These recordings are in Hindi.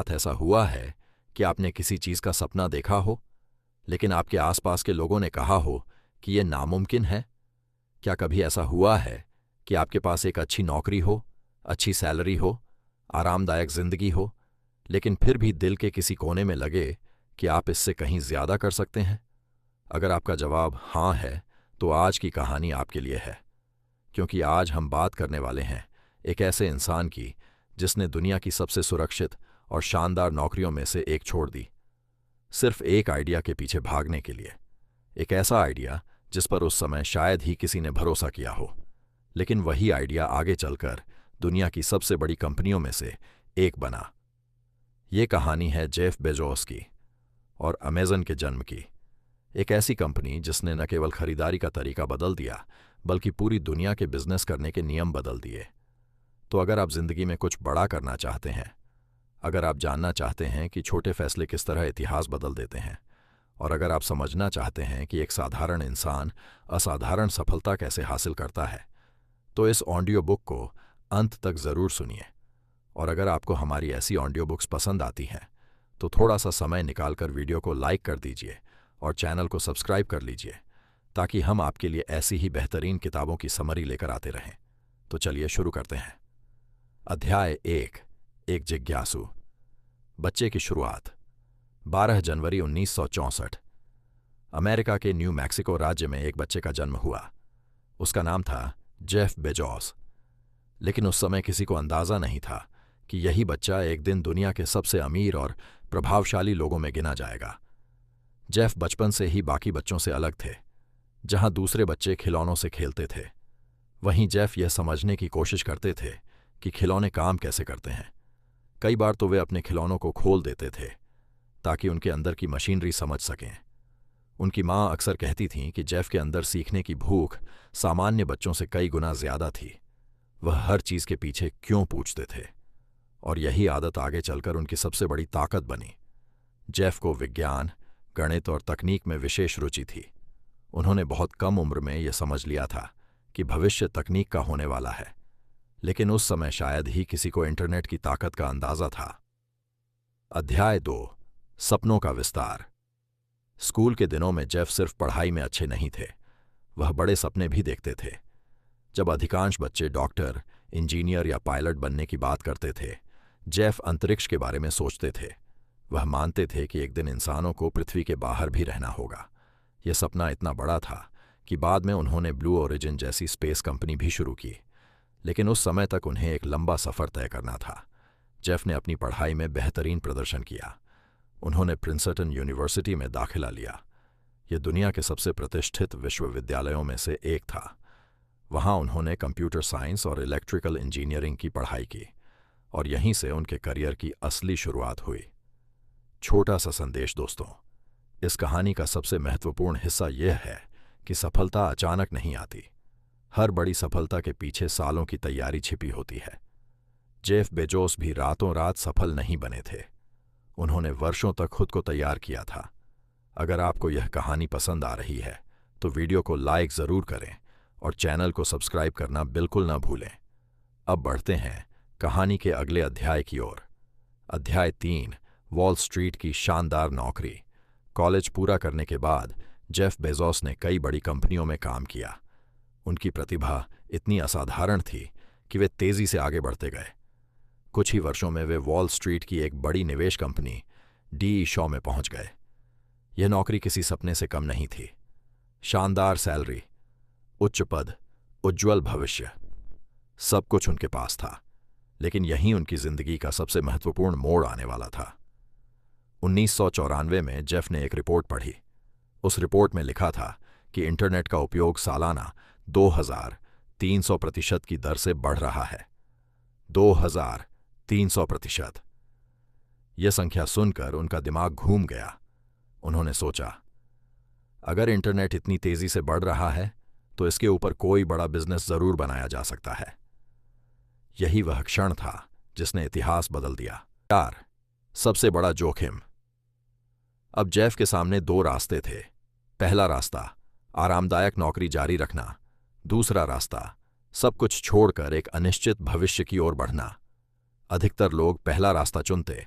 बात ऐसा हुआ है कि आपने किसी चीज का सपना देखा हो, लेकिन आपके आसपास के लोगों ने कहा हो कि यह नामुमकिन है? क्या कभी ऐसा हुआ है कि आपके पास एक अच्छी नौकरी हो, अच्छी सैलरी हो, आरामदायक जिंदगी हो, लेकिन फिर भी दिल के किसी कोने में लगे कि आप इससे कहीं ज्यादा कर सकते हैं? अगर आपका जवाब हाँ है, तो आज की कहानी आपके लिए है, क्योंकि आज हम बात करने वाले हैं एक ऐसे इंसान की जिसने दुनिया की सबसे सुरक्षित और शानदार नौकरियों में से एक छोड़ दी, सिर्फ एक आइडिया के पीछे भागने के लिए। एक ऐसा आइडिया जिस पर उस समय शायद ही किसी ने भरोसा किया हो, लेकिन वही आइडिया आगे चलकर दुनिया की सबसे बड़ी कंपनियों में से एक बना। ये कहानी है जेफ बेजोस की और अमेजन के जन्म की। एक ऐसी कंपनी जिसने न केवल खरीदारी का तरीका बदल दिया, बल्कि पूरी दुनिया के बिजनेस करने के नियम बदल दिए। तो अगर आप जिंदगी में कुछ बड़ा करना चाहते हैं, अगर आप जानना चाहते हैं कि छोटे फैसले किस तरह इतिहास बदल देते हैं, और अगर आप समझना चाहते हैं कि एक साधारण इंसान असाधारण सफलता कैसे हासिल करता है, तो इस ऑडियो बुक को अंत तक जरूर सुनिए। और अगर आपको हमारी ऐसी ऑडियो बुक्स पसंद आती हैं, तो थोड़ा सा समय निकालकर वीडियो को लाइक कर दीजिए और चैनल को सब्सक्राइब कर लीजिए, ताकि हम आपके लिए ऐसी ही बेहतरीन किताबों की समरी लेकर आते रहें। तो चलिए शुरू करते हैं। अध्याय 1, एक जिज्ञासु। बच्चे की शुरुआत। 12 जनवरी 1964 अमेरिका के न्यू मैक्सिको राज्य में एक बच्चे का जन्म हुआ। उसका नाम था जेफ बेजोस। लेकिन उस समय किसी को अंदाजा नहीं था कि यही बच्चा एक दिन दुनिया के सबसे अमीर और प्रभावशाली लोगों में गिना जाएगा। जेफ बचपन से ही बाकी बच्चों से अलग थे। जहां दूसरे बच्चे खिलौनों से खेलते थे, वहीं जेफ यह समझने की कोशिश करते थे कि खिलौने काम कैसे करते हैं। कई बार तो वे अपने खिलौनों को खोल देते थे ताकि उनके अंदर की मशीनरी समझ सकें। उनकी माँ अक्सर कहती थीं कि जेफ के अंदर सीखने की भूख सामान्य बच्चों से कई गुना ज्यादा थी। वह हर चीज के पीछे क्यों पूछते थे, और यही आदत आगे चलकर उनकी सबसे बड़ी ताकत बनी। जेफ को विज्ञान, गणित और तकनीक में विशेष रुचि थी। उन्होंने बहुत कम उम्र में यह समझ लिया था कि भविष्य तकनीक का होने वाला है, लेकिन उस समय शायद ही किसी को इंटरनेट की ताकत का अंदाजा था। अध्याय 2, सपनों का विस्तार। स्कूल के दिनों में जेफ सिर्फ पढ़ाई में अच्छे नहीं थे, वह बड़े सपने भी देखते थे। जब अधिकांश बच्चे डॉक्टर, इंजीनियर या पायलट बनने की बात करते थे, जेफ अंतरिक्ष के बारे में सोचते थे। वह मानते थे कि एक दिन इंसानों को पृथ्वी के बाहर भी रहना होगा। यह सपना इतना बड़ा था कि बाद में उन्होंने ब्लू ओरिजिन जैसी स्पेस कंपनी भी शुरू की, लेकिन उस समय तक उन्हें एक लंबा सफर तय करना था। जेफ ने अपनी पढ़ाई में बेहतरीन प्रदर्शन किया। उन्होंने प्रिंसटन यूनिवर्सिटी में दाखिला लिया। यह दुनिया के सबसे प्रतिष्ठित विश्वविद्यालयों में से एक था। वहां उन्होंने कंप्यूटर साइंस और इलेक्ट्रिकल इंजीनियरिंग की पढ़ाई की, और यहीं से उनके करियर की असली शुरुआत हुई। छोटा सा संदेश दोस्तों, इस कहानी का सबसे महत्वपूर्ण हिस्सा यह है कि सफलता अचानक नहीं आती। हर बड़ी सफलता के पीछे सालों की तैयारी छिपी होती है। जेफ बेजोस भी रातों रात सफल नहीं बने थे। उन्होंने वर्षों तक खुद को तैयार किया था। अगर आपको यह कहानी पसंद आ रही है, तो वीडियो को लाइक जरूर करें और चैनल को सब्सक्राइब करना बिल्कुल न भूलें। अब बढ़ते हैं कहानी के अगले अध्याय की ओर। अध्याय 3, वॉल स्ट्रीट की शानदार नौकरी। कॉलेज पूरा करने के बाद जेफ बेजोस ने कई बड़ी कंपनियों में काम किया। उनकी प्रतिभा इतनी असाधारण थी कि वे तेजी से आगे बढ़ते गए। कुछ ही वर्षों में वे वॉल स्ट्रीट की एक बड़ी निवेश कंपनी डी शॉ में पहुंच गए। यह नौकरी किसी सपने से कम नहीं थी। शानदार सैलरी, उच्च पद, उज्ज्वल भविष्य, सब कुछ उनके पास था। लेकिन यहीं उनकी जिंदगी का सबसे महत्वपूर्ण मोड़ आने वाला था। 1994 में जेफ ने एक रिपोर्ट पढ़ी। उस रिपोर्ट में लिखा था कि इंटरनेट का उपयोग सालाना 2300% की दर से बढ़ रहा है। 2300%। यह संख्या सुनकर उनका दिमाग घूम गया। उन्होंने सोचा, अगर इंटरनेट इतनी तेजी से बढ़ रहा है, तो इसके ऊपर कोई बड़ा बिजनेस जरूर बनाया जा सकता है। यही वह क्षण था जिसने इतिहास बदल दिया। 4, सबसे बड़ा जोखिम। अब जेफ के सामने 2 रास्ते थे। पहला रास्ता, आरामदायक नौकरी जारी रखना। दूसरा रास्ता, सब कुछ छोड़कर एक अनिश्चित भविष्य की ओर बढ़ना। अधिकतर लोग पहला रास्ता चुनते,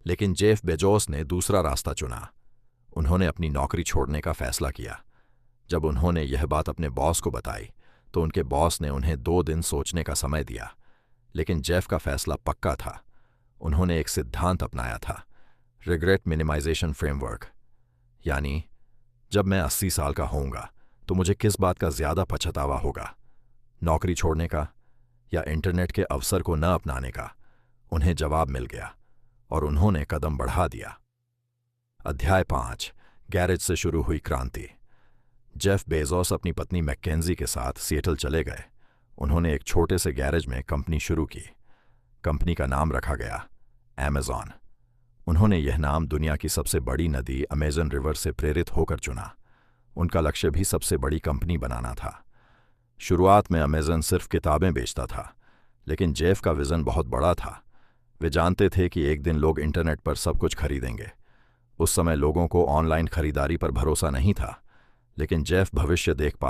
लेकिन जेफ बेजोस ने दूसरा रास्ता चुना। उन्होंने अपनी नौकरी छोड़ने का फैसला किया। जब उन्होंने यह बात अपने बॉस को बताई तो उनके बॉस ने उन्हें 2 दिन सोचने का समय दिया, लेकिन जेफ का फैसला पक्का था। उन्होंने एक सिद्धांत अपनाया था, रिग्रेट मिनिमाइजेशन फ्रेमवर्क, यानी जब मैं 80 साल का होऊंगा तो मुझे किस बात का ज्यादा पछतावा होगा, नौकरी छोड़ने का या इंटरनेट के अवसर को न अपनाने का। उन्हें जवाब मिल गया और उन्होंने कदम बढ़ा दिया। अध्याय 5, गैरेज से शुरू हुई क्रांति। जेफ बेजोस अपनी पत्नी मैकेंजी के साथ सिएटल चले गए। उन्होंने एक छोटे से गैरेज में कंपनी शुरू की। कंपनी का नाम रखा गया अमेज़न। उन्होंने यह नाम दुनिया की सबसे बड़ी नदी अमेज़न रिवर से प्रेरित होकर चुना। उनका लक्ष्य भी सबसे बड़ी कंपनी बनाना था। शुरुआत में अमेज़न सिर्फ किताबें बेचता था, लेकिन जेफ का विजन बहुत बड़ा था। वे जानते थे कि एक दिन लोग इंटरनेट पर सब कुछ खरीदेंगे। उस समय लोगों को ऑनलाइन खरीदारी पर भरोसा नहीं था, लेकिन जेफ भविष्य देख पा